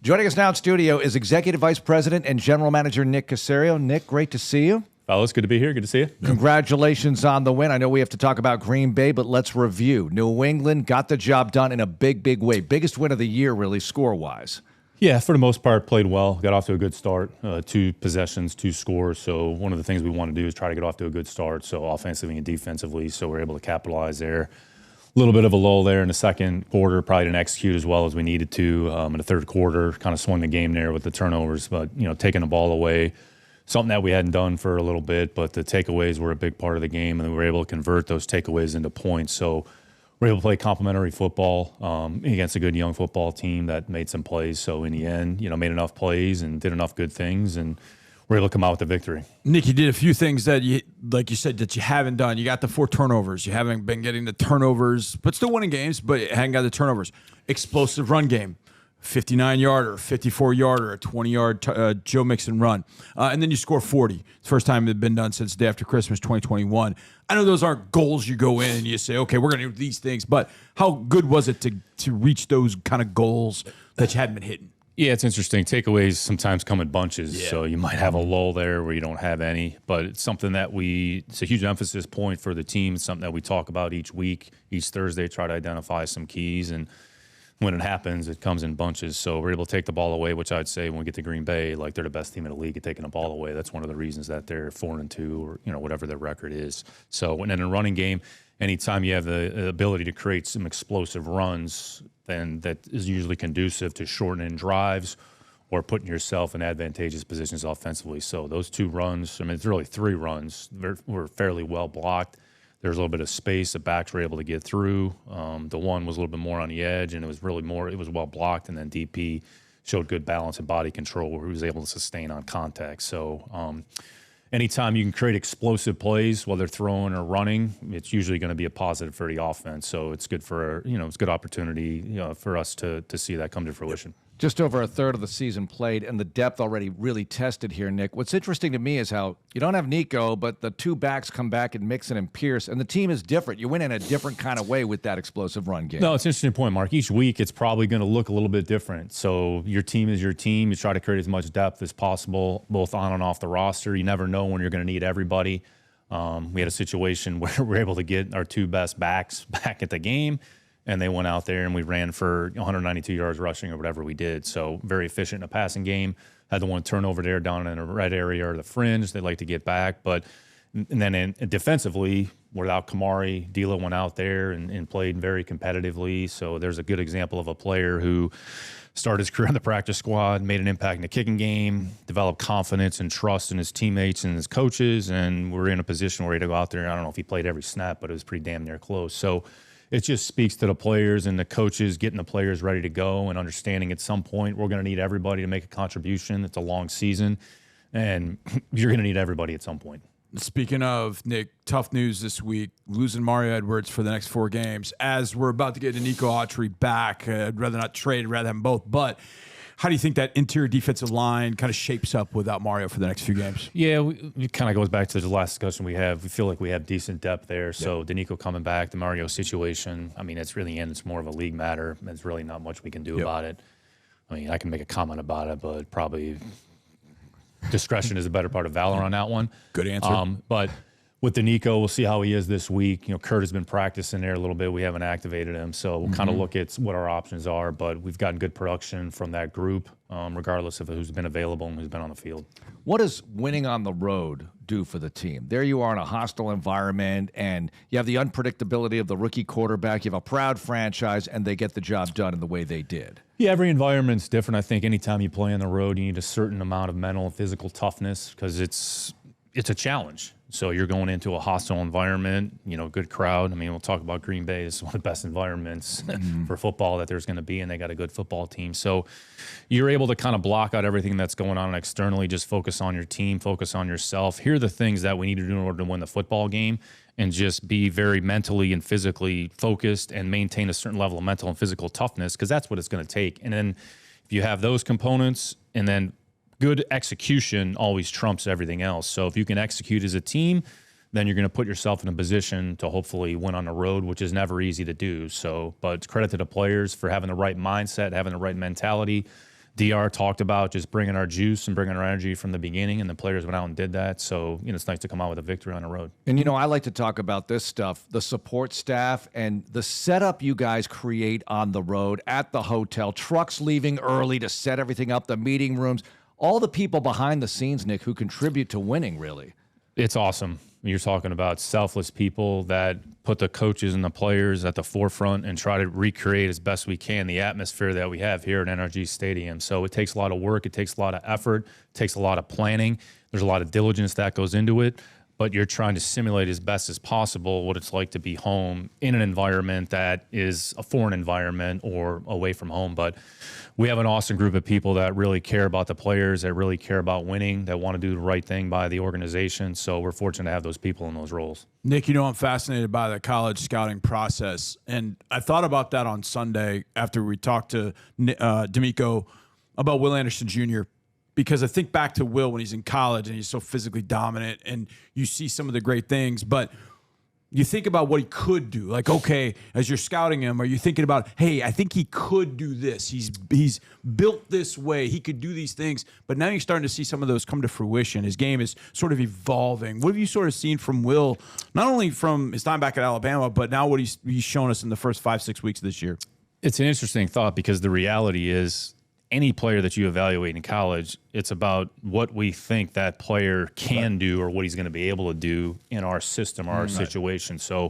Joining us now in studio is Executive Vice President and General Manager Nick Caserio. Nick, great to see you. Fellas, good to be here. Good to see you. Congratulations on the win. I know we have to talk about Green Bay, but let's review. New England got the job done in a big way. Biggest win of the year, really, score-wise. Yeah, for the most part, played well. Got off to a good start. 2 possessions, 2 scores. So one of the things we want to do is try to get off to a good start, so offensively and defensively, so we're able to capitalize there. A little bit of a lull there in the second quarter. Probably didn't execute as well as we needed to. In the third quarter, kind of swung the game there with the turnovers, but taking the ball away, something that we hadn't done for a little bit. But the takeaways were a big part of the game, and we were able to convert those takeaways into points. So we're able to play complementary football against a good young football team that made some plays. So in the end, made enough plays and did enough good things, and we're able to come out with the victory. Nick, you did a few things that like you said, that you haven't done. You got the 4 turnovers. You haven't been getting the turnovers, but still winning games, but you hadn't got the turnovers. Explosive run game, 59-yarder, 54-yarder, a 20-yard Joe Mixon run. And then you score 40. It's the first time it had been done since the day after Christmas 2021. I know those aren't goals you go in and you say, okay, we're going to do these things, but how good was it to reach those kind of goals that you hadn't been hitting? Yeah, it's interesting. Takeaways sometimes come in bunches, so you might have a lull there where you don't have any, but it's something that it's a huge emphasis point for the team. It's something that we talk about each week, each Thursday, try to identify some keys, and when it happens, it comes in bunches. So we're able to take the ball away, which I'd say when we get to Green Bay, like they're the best team in the league at taking the ball away. That's one of the reasons that they're 4-2 or whatever their record is. So when in a running game, anytime you have the ability to create some explosive runs, then that is usually conducive to shortening drives or putting yourself in advantageous positions offensively. So those 2 runs, it's really 3 runs, were fairly well blocked. There's a little bit of space. The backs were able to get through. The one was a little bit more on the edge, and it was well blocked. And then DP showed good balance and body control where he was able to sustain on contact. So anytime you can create explosive plays, whether throwing or running, it's usually going to be a positive for the offense. So it's good for, it's a good opportunity, for us to see that come to fruition. Just over a third of the season played, and the depth already really tested here, Nick. What's interesting to me is how you don't have Nico, but the 2 backs come back and Mixon and Pierce, and the team is different. You win in a different kind of way with that explosive run game. No, it's an interesting point, Mark. Each week, it's probably going to look a little bit different. So your team is your team. You try to create as much depth as possible, both on and off the roster. You never know when you're going to need everybody. We had a situation where we were able to get our 2 best backs back at the game, and they went out there and we ran for 192 yards rushing or whatever we did. So very efficient in a passing game. Had the one turnover there down in the red area or the fringe. They like to get back. And then defensively, without Kamari, D'Lo went out there and played very competitively. So there's a good example of a player who started his career on the practice squad, made an impact in the kicking game, developed confidence and trust in his teammates and his coaches, and we're in a position where he had to go out there. I don't know if he played every snap, but it was pretty damn near close. So it just speaks to the players and the coaches getting the players ready to go and understanding at some point we're going to need everybody to make a contribution. It's a long season, and you're going to need everybody at some point. Speaking of, Nick, tough news this week, losing Mario Edwards for the next 4 games. As we're about to get Nico Autry back, I'd rather not trade, rather have them both. But how do you think that interior defensive line kind of shapes up without Mario for the next few games? Yeah, it kind of goes back to the last discussion we have. We feel like we have decent depth there. So Danico coming back, the Mario situation, it's really it's more of a league matter. There's really not much we can do about it. I can make a comment about it, but probably discretion is a better part of valor on that one. Good answer. But with Danico, we'll see how he is this week. Kurt has been practicing there a little bit. We haven't activated him, so we'll kind of look at what our options are. But we've gotten good production from that group, regardless of who's been available and who's been on the field. What does winning on the road do for the team? There you are in a hostile environment, and you have the unpredictability of the rookie quarterback. You have a proud franchise, and they get the job done in the way they did. Yeah, every environment's different. I think anytime you play on the road, you need a certain amount of mental and physical toughness because it's a challenge. So you're going into a hostile environment, good crowd. We'll talk about Green Bay. It's one of the best environments for football that there's going to be, and they got a good football team. So you're able to kind of block out everything that's going on externally, just focus on your team, focus on yourself. Here are the things that we need to do in order to win the football game, and just be very mentally and physically focused and maintain a certain level of mental and physical toughness, because that's what it's going to take. And then if you have those components, and then good execution always trumps everything else. So if you can execute as a team, then you're going to put yourself in a position to hopefully win on the road, which is never easy to do. So, but credit to the players for having the right mindset, having the right mentality. DR talked about just bringing our juice and bringing our energy from the beginning, and the players went out and did that. So, it's nice to come out with a victory on the road. And, I like to talk about this stuff, the support staff and the setup you guys create on the road, at the hotel, trucks leaving early to set everything up, the meeting rooms, all the people behind the scenes, Nick, who contribute to winning, really. It's awesome. You're talking about selfless people that put the coaches and the players at the forefront and try to recreate as best we can the atmosphere that we have here at NRG Stadium. So it takes a lot of work. It takes a lot of effort. It takes a lot of planning. There's a lot of diligence that goes into it. But you're trying to simulate as best as possible what it's like to be home in an environment that is a foreign environment or away from home. But we have an awesome group of people that really care about the players, that really care about winning, that want to do the right thing by the organization. So we're fortunate to have those people in those roles. Nick, I'm fascinated by the college scouting process. And I thought about that on Sunday after we talked to D'Amico about Will Anderson Jr., because I think back to Will when he's in college and he's so physically dominant and you see some of the great things, but you think about what he could do. Like, okay, as you're scouting him, are you thinking about, hey, I think he could do this. He's built this way. He could do these things. But now you're starting to see some of those come to fruition. His game is sort of evolving. What have you sort of seen from Will, not only from his time back at Alabama, but now what he's shown us in the first 5-6 weeks of this year? It's an interesting thought because the reality is any player that you evaluate in college, it's about what we think that player can do or what he's going to be able to do in our system or our situation. So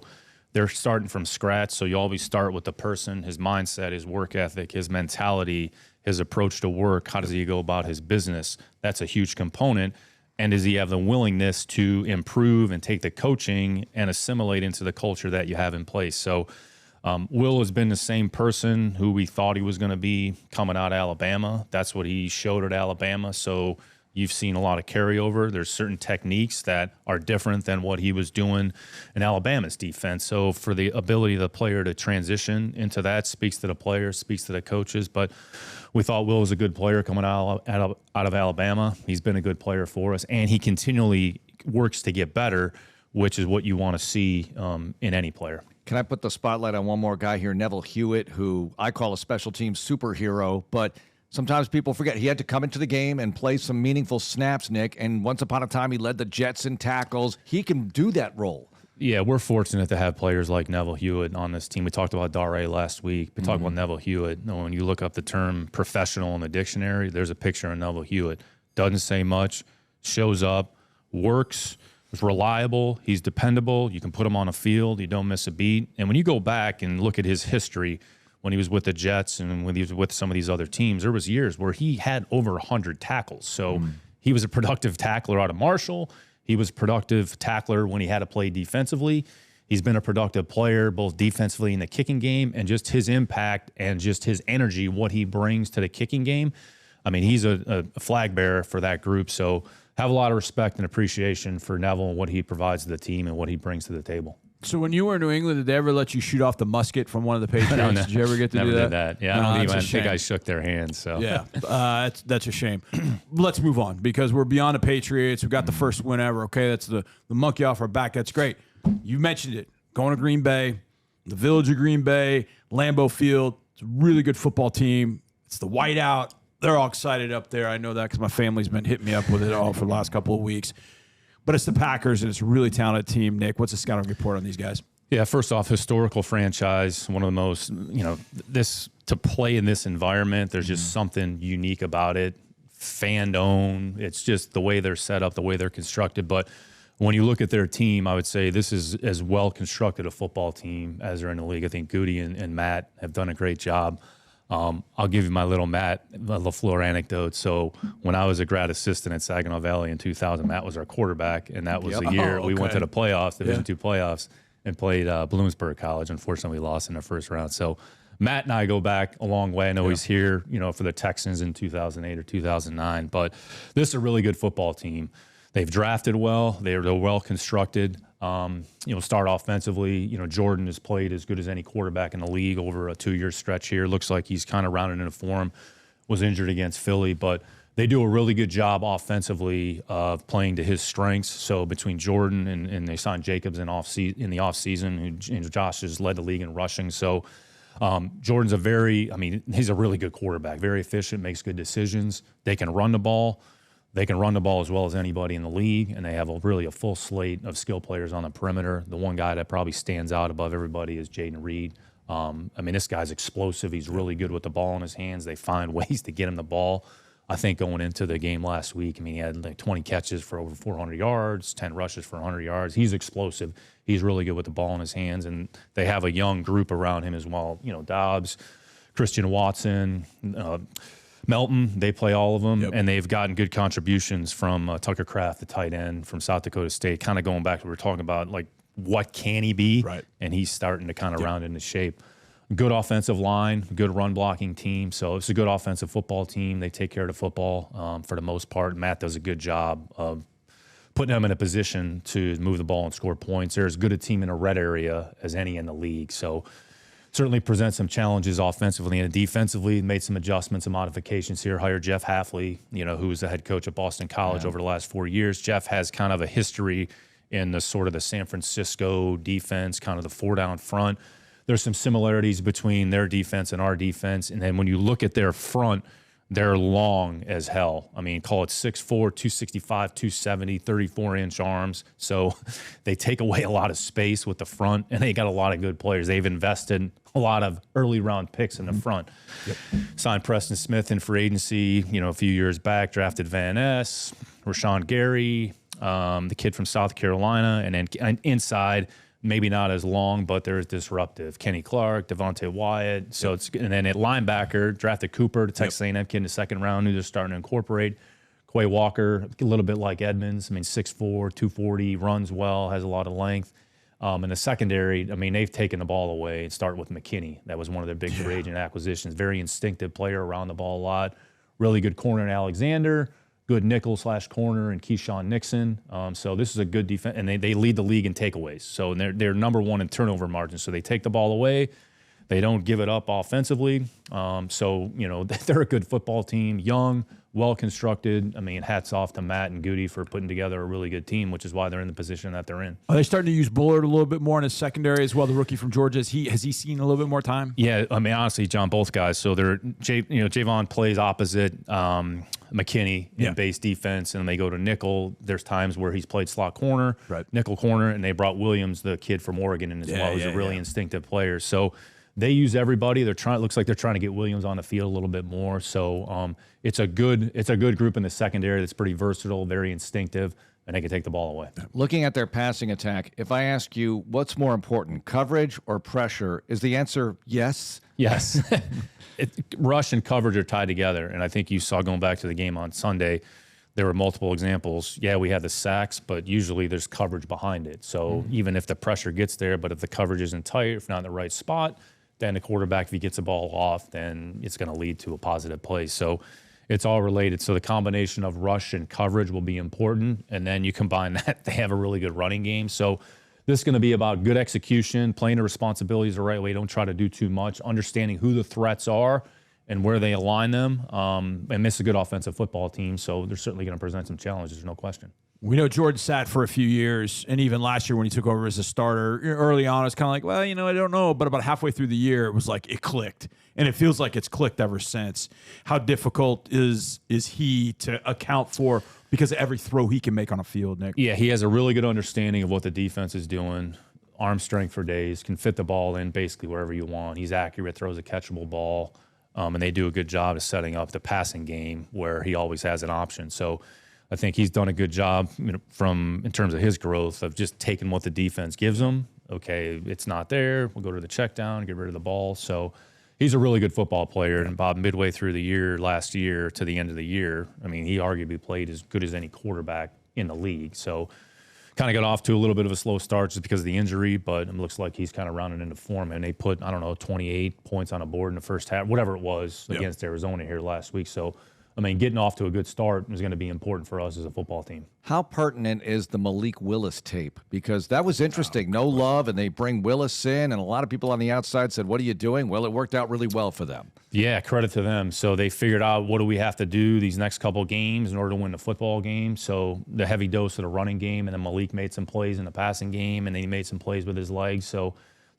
they're starting from scratch. So you always start with the person, his mindset, his work ethic, his mentality, his approach to work. How does he go about his business? That's a huge component. And does he have the willingness to improve and take the coaching and assimilate into the culture that you have in place? So Will has been the same person who we thought he was going to be coming out of Alabama. That's what he showed at Alabama. So you've seen a lot of carryover. There's certain techniques that are different than what he was doing in Alabama's defense. So for the ability of the player to transition into that speaks to the players, speaks to the coaches. But we thought Will was a good player coming out of Alabama. He's been a good player for us, and he continually works to get better, which is what you want to see in any player. Can I put the spotlight on one more guy here, Neville Hewitt, who I call a special team superhero, but sometimes people forget he had to come into the game and play some meaningful snaps, Nick, and once upon a time he led the Jets in tackles. He can do that role. Yeah, we're fortunate to have players like Neville Hewitt on this team. We talked about Dare last week. We talked about Neville Hewitt. When you look up the term professional in the dictionary, there's a picture of Neville Hewitt. Doesn't say much, shows up, works, is reliable, he's dependable. You can put him on a field, you don't miss a beat. And when you go back and look at his history, when he was with the Jets and when he was with some of these other teams, there was years where he had over 100 tackles. So he was a productive tackler out of Marshall. He was a productive tackler when he had to play defensively. He's been a productive player both defensively in the kicking game, and just his impact and just his energy, what he brings to the kicking game. I mean, he's a flag bearer for that group. So have a lot of respect and appreciation for Neville and what he provides to the team and what he brings to the table. So when you were in New England, did they ever let you shoot off the musket from one of the Patriots? No, Did you ever get to never do that? did that. Yeah, No, I think I shook their hands. So yeah, that's a shame. Let's move on because we're beyond the Patriots. We've got the first win ever. Okay, that's the monkey off our back. That's great. You mentioned it. Going to Green Bay, the village of Green Bay, Lambeau Field. It's a really good football team. It's the whiteout. They're all excited up there. I know that because my family's been hitting me up with it all for the last couple of weeks. But it's the Packers, and it's a really talented team. Nick, what's the scouting report on these guys? Yeah, first off, historical franchise, one of the most, this to play in this environment, there's just something unique about it. Fan-owned. It's just the way they're set up, the way they're constructed. But when you look at their team, I would say this is as well-constructed a football team as are in the league. I think Goody and Matt have done a great job. I'll give you my little Matt LaFleur anecdote. So when I was a grad assistant at Saginaw Valley in 2000, Matt was our quarterback, and that was the year we went to the playoffs, Division II playoffs, and played Bloomsburg College. Unfortunately, we lost in the first round. So Matt and I go back a long way. I know he's here, for the Texans in 2008 or 2009. But this is a really good football team. They've drafted well. They're well constructed. Start offensively. Jordan has played as good as any quarterback in the league over a 2-year stretch here. Looks like he's kind of rounded into form. Was injured against Philly, but they do a really good job offensively of playing to his strengths. So between Jordan and they signed Jacobs in the offseason, who Josh has led the league in rushing. So Jordan's he's a really good quarterback, very efficient, makes good decisions. They can run the ball. They can run the ball as well as anybody in the league, and they have really a full slate of skill players on the perimeter. The one guy that probably stands out above everybody is Jaden Reed. This guy's explosive. He's really good with the ball in his hands. They find ways to get him the ball. I think going into the game last week, he had like 20 catches for over 400 yards, 10 rushes for 100 yards. He's explosive. He's really good with the ball in his hands, and they have a young group around him as well. Dobbs, Christian Watson, Melton, they play all of them, and they've gotten good contributions from Tucker Kraft, the tight end from South Dakota State, kind of going back to what we were talking about, like what can he be? Right. And he's starting to kind of round into shape. Good offensive line, good run blocking team. So it's a good offensive football team. They take care of the football for the most part. Matt does a good job of putting them in a position to move the ball and score points. They're as good a team in a red area as any in the league. So certainly presents some challenges offensively and defensively. Made some adjustments and modifications here. Hired Jeff Halfley, who was the head coach at Boston College over the last 4 years. Jeff has kind of a history in the sort of the San Francisco defense, kind of the 4-down front. There's some similarities between their defense and our defense. And then when you look at their front, they're long as hell. Call it 6'4", 265, 270, 34-inch arms. So they take away a lot of space with the front, and they got a lot of good players. They've invested a lot of early-round picks in the front. Signed Preston Smith in free agency, a few years back, drafted Van Ness, Rashawn Gary, the kid from South Carolina, and then inside, maybe not as long, but they're disruptive. Kenny Clark, Devontae Wyatt. So and then at linebacker, drafted Cooper, the Texas A&M kid in the second round, who they're starting to incorporate. Quay Walker, a little bit like Edmonds. 6'4", 240, runs well, has a lot of length. In the secondary, they've taken the ball away and start with McKinney. That was one of their big free agent acquisitions. Very instinctive player, around the ball a lot. Really good corner in Alexander. Good nickel/corner and Keyshawn Nixon. So this is a good defense, and they lead the league in takeaways. So they're number one in turnover margin. So they take the ball away. They don't give it up offensively. They're a good football team, young, well-constructed. Hats off to Matt and Goody for putting together a really good team, which is why they're in the position that they're in. Are they starting to use Bullard a little bit more in his secondary as well, the rookie from Georgia? Has he seen a little bit more time? Yeah, honestly, John, both guys. So Javon plays opposite McKinney in base defense, and they go to nickel. There's times where he's played slot corner, nickel corner, and they brought Williams, the kid from Oregon, in as well. He's a really instinctive player. So they use everybody. It looks like they're trying to get Williams on the field a little bit more. So it's a good group in the secondary that's pretty versatile, very instinctive, and they can take the ball away. Looking at their passing attack, if I ask you what's more important, coverage or pressure, is the answer yes? Yes. Rush and coverage are tied together, and I think you saw going back to the game on Sunday, there were multiple examples. Yeah, we had the sacks, but usually there's coverage behind it. So even if the pressure gets there, but if the coverage isn't tight, if not in the right spot, then the quarterback, if he gets the ball off, then it's going to lead to a positive play. So it's all related. So the combination of rush and coverage will be important, and then you combine that, they have a really good running game. So this is going to be about good execution, playing the responsibilities the right way. Don't try to do too much, understanding who the threats are and where they align them. And this is a good offensive football team, so they're certainly going to present some challenges, there's no question. We know Jordan sat for a few years, and even last year when he took over as a starter, early on, it was kind of like, well, I don't know. But about halfway through the year, it was like it clicked, and it feels like it's clicked ever since. How difficult is he to account for because of every throw he can make on a field, Nick? Yeah, he has a really good understanding of what the defense is doing. Arm strength for days, can fit the ball in basically wherever you want. He's accurate, throws a catchable ball, and they do a good job of setting up the passing game where he always has an option. So I think he's done a good job in terms of his growth of just taking what the defense gives him. Okay, it's not there. We'll go to the check down, get rid of the ball. So he's a really good football player. And Bob, midway through the year, last year to the end of the year, he arguably played as good as any quarterback in the league. So kind of got off to a little bit of a slow start just because of the injury, but it looks like he's kind of rounding into form. And they put, 28 points on a board in the first half, whatever it was, against Arizona here last week. So getting off to a good start is going to be important for us as a football team. How pertinent is the Malik Willis tape? Because that was interesting. No love, and they bring Willis in, and a lot of people on the outside said, what are you doing? Well, it worked out really well for them. Yeah, credit to them. So they figured out what do we have to do these next couple games in order to win the football game. So the heavy dose of the running game, and then Malik made some plays in the passing game, and then he made some plays with his legs. So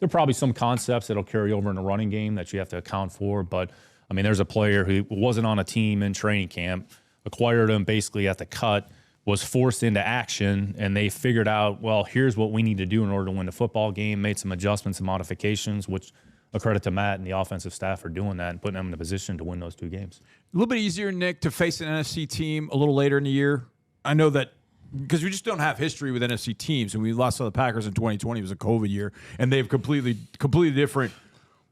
There are probably some concepts that'll carry over in the running game that you have to account for. But, I mean, there's a player who wasn't on a team in training camp, acquired him basically at the cut, was forced into action, and they figured out, well, here's what we need to do in order to win the football game, made some adjustments and modifications, which a credit to Matt and the offensive staff for doing that and putting them in a position to win those 2 games. A little bit easier, Nick, to face an NFC team a little later in the year. I know that because we just don't have history with NFC teams, and we lost to the Packers in 2020. It was a COVID year, and they've completely different.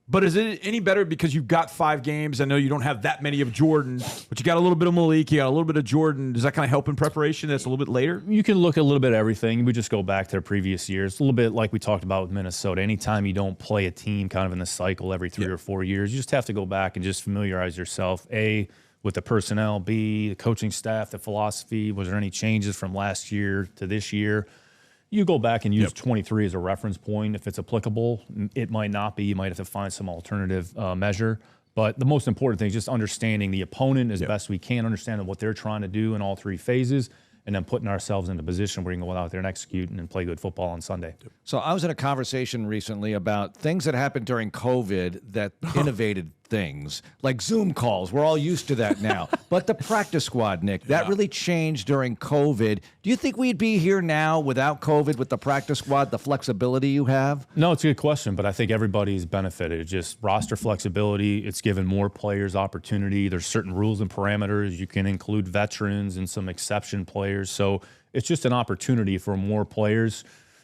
But is it any better because you've got 5 games? I know you don't have that many of Jordan, but you got a little bit of Malik, you got a little bit of Jordan. Does that kind of help in preparation? That's a little bit later? You can look at a little bit of everything. We just go back to the previous years. A little bit like we talked about with Minnesota. Anytime you don't play a team kind of in the cycle every 3 or 4 years, you just have to go back and just familiarize yourself, A, with the personnel, B, the coaching staff, the philosophy. Was there any changes from last year to this year? You go back and use 23 as a reference point. If it's applicable, it might not be. You might have to find some alternative measure. But the most important thing is just understanding the opponent as best we can, understanding what they're trying to do in all 3 phases, and then putting ourselves in a position where we can go out there and execute and play good football on Sunday. So I was in a conversation recently about things that happened during COVID that innovated things, like Zoom calls. We're all used to that now. But the practice squad, Nick, that really changed during COVID. Do you think we'd be here now without COVID with the practice squad, the flexibility you have? No, it's a good question, but I think everybody's benefited. Just roster flexibility. It's given more players opportunity. There's certain rules and parameters. You can include veterans and some exception players. So it's just an opportunity for more players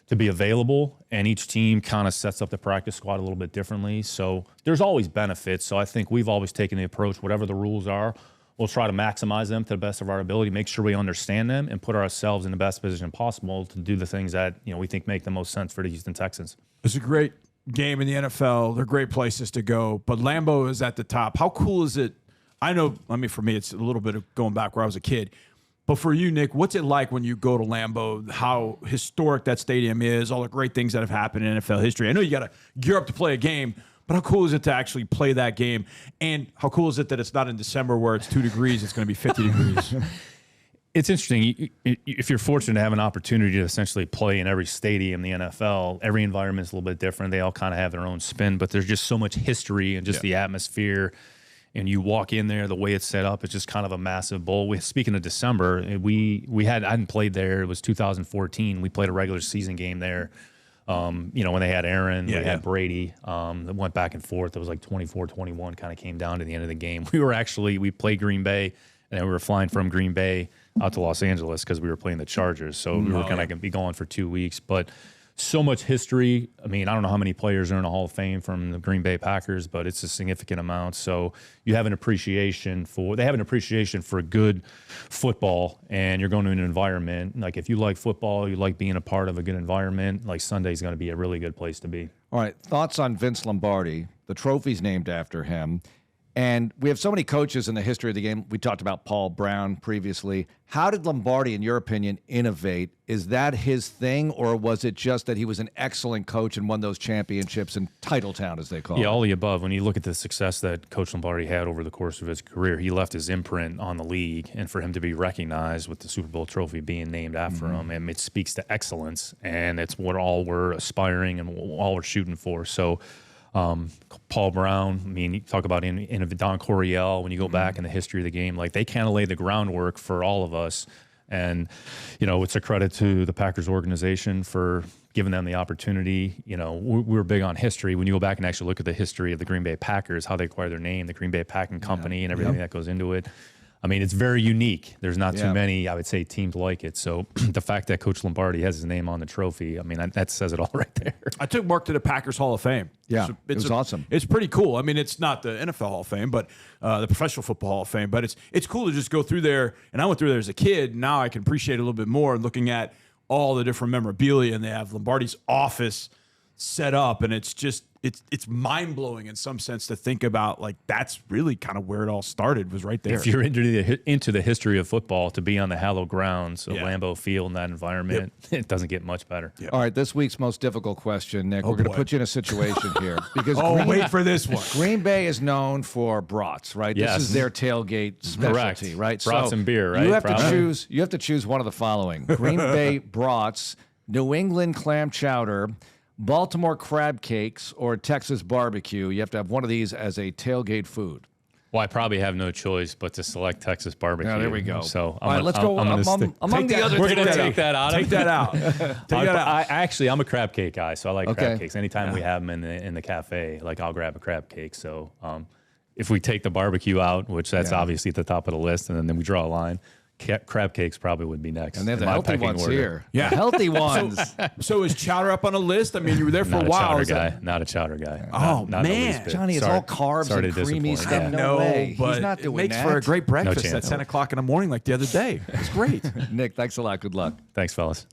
to be available, and each team kind of sets up the practice squad a little bit differently. So there's always benefits. So I think we've always taken the approach, whatever the rules are, we'll try to maximize them to the best of our ability, make sure we understand them, and put ourselves in the best position possible to do the things that we think make the most sense for the Houston Texans. It's a great game in the NFL. They're great places to go, but Lambeau is at the top. How cool is it? I know, for me, it's a little bit of going back where I was a kid. But for you, Nick, what's it like when you go to Lambeau, how historic that stadium is, all the great things that have happened in NFL history? I know you got to gear up to play a game, but how cool is it to actually play that game? And how cool is it that it's not in December where it's 2 degrees, it's going to be 50 degrees? It's interesting. If you're fortunate to have an opportunity to essentially play in every stadium in the NFL, every environment is a little bit different. They all kind of have their own spin, but there's just so much history and just the atmosphere. And you walk in there, the way it's set up, it's just kind of a massive bowl. Speaking of December, I hadn't played there. It was 2014. We played a regular season game there. When they had Aaron, we had Brady. It went back and forth. It was like 24-21, kind of came down to the end of the game. We played Green Bay, and then we were flying from Green Bay out to Los Angeles because we were playing the Chargers. So we were kind of going to be gone for 2 weeks. But so much history. I mean, I don't know how many players are in the Hall of Fame from the Green Bay Packers, but it's a significant amount. So they have an appreciation for good football, and you're going to an environment. Like if you like football, you like being a part of a good environment, like Sunday's going to be a really good place to be. All right, thoughts on Vince Lombardi? The trophy's named after him. And we have so many coaches in the history of the game. We talked about Paul Brown previously. How did Lombardi, in your opinion, innovate? Is that his thing, or was it just that he was an excellent coach and won those championships in Titletown, as they call it? Yeah, all the above. When you look at the success that Coach Lombardi had over the course of his career, he left his imprint on the league. And for him to be recognized with the Super Bowl trophy being named after him, and it speaks to excellence. And it's what all we're aspiring and all we're shooting for. So Paul Brown, I mean, you talk about Don Coryell, when you go back in the history of the game, like they kind of laid the groundwork for all of us. And, it's a credit to the Packers organization for giving them the opportunity. We're big on history. When you go back and actually look at the history of the Green Bay Packers, how they acquired their name, the Green Bay Packing Company and everything that goes into it. I mean, it's very unique. There's not too many, I would say, teams like it. So the fact that Coach Lombardi has his name on the trophy, I mean, that says it all right there. I took Mark to the Packers Hall of Fame. Yeah, it was awesome. It's pretty cool. I mean, it's not the NFL Hall of Fame, but the Professional Football Hall of Fame. But it's cool to just go through there. And I went through there as a kid. Now I can appreciate it a little bit more looking at all the different memorabilia. And they have Lombardi's office set up, and it's just it's mind-blowing in some sense to think about, like, that's really kind of where it all started, was right there. If you're into the history of football, to be on the hallowed grounds of Lambeau Field in that environment, it doesn't get much better. All right, this week's most difficult question, Nick. We're going to put you in a situation here because wait for this one. Green Bay is known for brats, right? Yes. This is their tailgate specialty, right? Brats and beer, right? You have to choose one of the following: Green Bay brats, New England clam chowder, Baltimore crab cakes or Texas barbecue. You have to have one of these as a tailgate food. Well, I probably have no choice but to select Texas barbecue. Yeah, there we go. So All right, let's go among the other. We're going to take that out. Take that out. Take that out. Actually, I'm a crab cake guy, so I like Okay. crab cakes. Anytime we have them in the cafe, like I'll grab a crab cake. So if we take the barbecue out, which that's obviously at the top of the list, and then we draw a line, crab cakes probably would be next. And they have in the my healthy pecking ones order. here. Yeah. The healthy ones. So is chowder up on a list? I mean, you were there for Not a a while. chowder Is that- guy. Not a chowder guy. Oh, not the man. least bit. Johnny, it's Sorry- all carbs sorry and to creamy disappoint. stuff. Yeah. No way. but He's not it doing makes that. for a great breakfast chance. at 10 o'clock in the morning like the other day. It's great. Nick, thanks a lot. Good luck. Thanks, fellas.